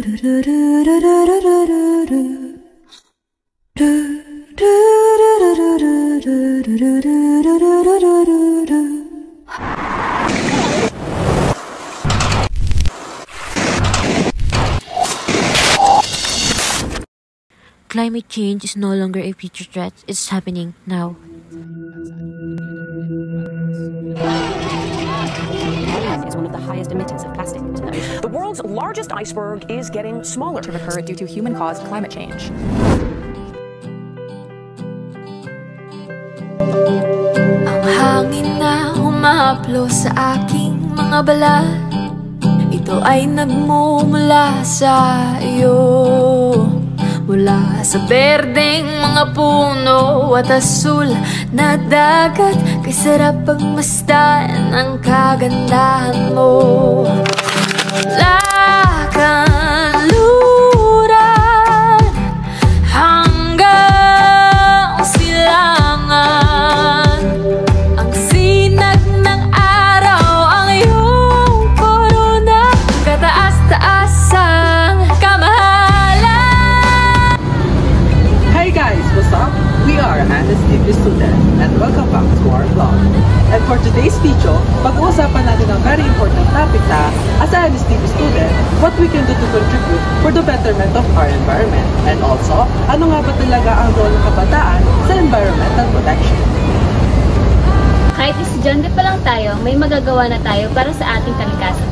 Climate change is no longer a future threat, it's happening now. Is one of the highest emitters of plastic into the ocean. The world's largest iceberg is getting smaller to occur due to human-caused climate change. Ang hangin na humahaplo sa aking mga balat, ito ay nagmumula sa iyo. Mula sa berdeng mga puno at asul na dagat, kay sarap pagmasdan ang kagandahan mo. Lakaluran hanggang silangan, ang sinag ng araw ang iyong korona, kataas-taasang kamahalan. Hey guys, what's up? We are Anna's TV student and welcome back to our vlog. And for today's video, pag-uusapan natin ang very important topic na, as an Anna's TV student, what we can do to contribute for the betterment of our environment. And also, ano nga ba talaga ang role ng kabataan sa environmental protection? Kahit estudyante pa lang tayo, may magagawa na tayo para sa ating kalikasan.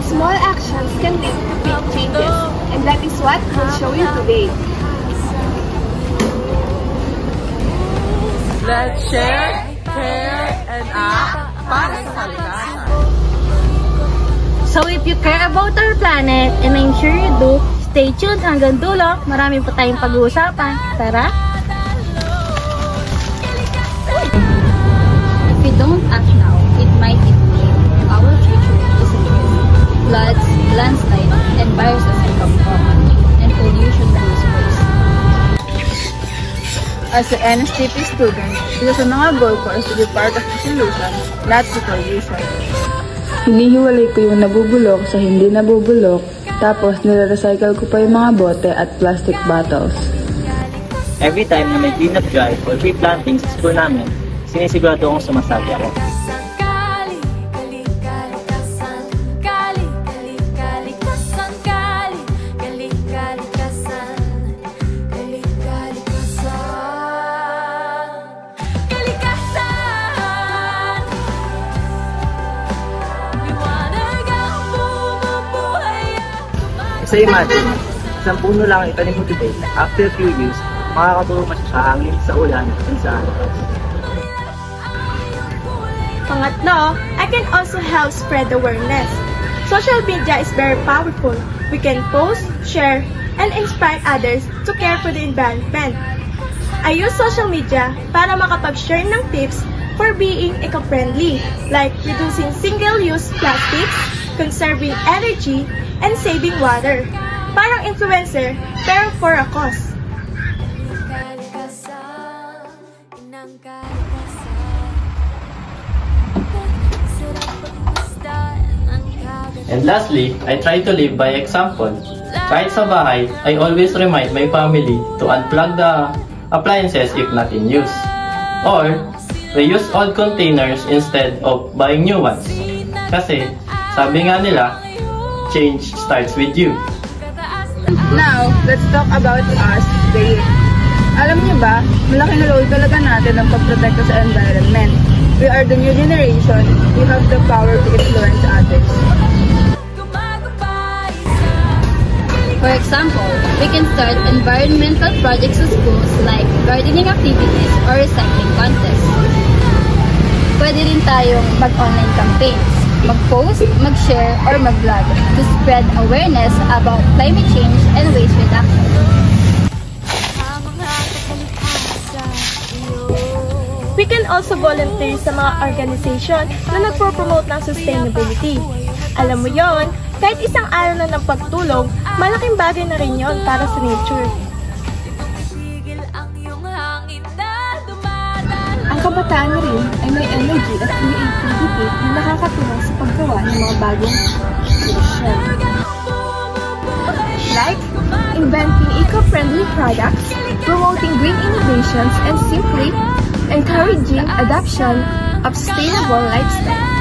Small actions can lead to big changes, and that is what we'll show you today. Let's share, care, and act para sa kalikasan. So if you care about our planet, and I'm sure you do, stay tuned hanggang dulo. Marami pa tayong pag-uusapan. Tara! If we don't act now, it might be too late. Our future is at risk. Floods, landslides, and viruses become common, and pollution goes worse. As an NSTP student, isa sa mga goal ko is to be part of the solution, not the solution. Hinihiwalay ko yung nabubulok sa hindi nabubulok, tapos nire-recycle ko pa yung mga bote at plastic bottles. Every time na may cleanup drive or tree planting sa school namin, sinisigurado akong sumasali ako. So imagine, isang puno lang ang itanim mo today, after a few years, makakatulong ka sa hangin, sa ulan, at sa alas. Pangatlo, I can also help spread awareness. Social media is very powerful. We can post, share, and inspire others to care for the environment. I use social media para makapag-share ng tips for being eco-friendly, like reducing single-use plastics, conserving energy, and saving water. Parang influencer, pero for a cause. And lastly, I try to live by example. Kahit sa bahay, I always remind my family to unplug the appliances if not in use. Or, reuse old containers instead of buying new ones. Kasi, sabi nga nila, change starts with you. Now, let's talk about us, the youth. Alam niyo ba, malaking role talaga natin ang pagprotekta sa environment. We are the new generation. We have the power to influence others. For example, we can start environmental projects sa schools like gardening activities or recycling contests. Pwede rin tayong mag-online campaigns, mag-post, mag-share, or mag-vlog to spread awareness about climate change and waste reduction. We can also volunteer sa mga organization na nagpo-promote ng sustainability. Alam mo yon, kahit isang araw na ng pagtulong, malaking bagay na rin yon para sa nature. Ang kabataan na rin ay may energy at creativity na nakakatulong sa paggawa ng mga bagong solusyon. inventing eco-friendly products, promoting green innovations, and simply encouraging adoption of sustainable lifestyle.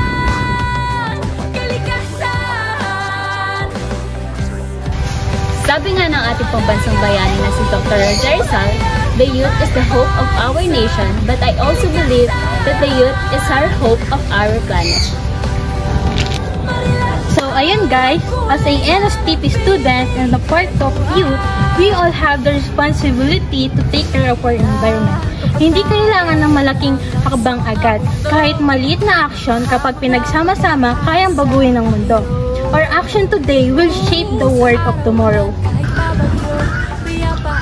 Sabi nga ng ating pambansang bayani na si Dr. Roger Rizal, the youth is the hope of our nation, but I also believe that the youth is our hope of our planet. So ayun guys, as a NSTP student and a part of youth, we all have the responsibility to take care of our environment. Hindi kailangan ng malaking hakbang agad. Kahit maliit na aksyon, kapag pinagsama-sama, kayang baguhin ang mundo. Our action today will shape the world of tomorrow.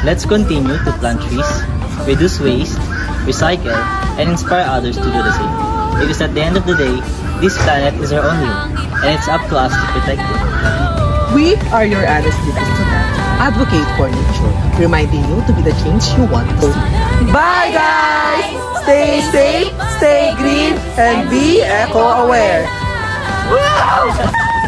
Let's continue to plant trees, reduce waste, recycle, and inspire others to do the same. Because at the end of the day, this planet is our only home, and it's up to us to protect it. We are your NSTP students. Advocate for nature, reminding you to be the change you want to. Bye guys! Stay safe, stay green, and be eco-aware. Wow!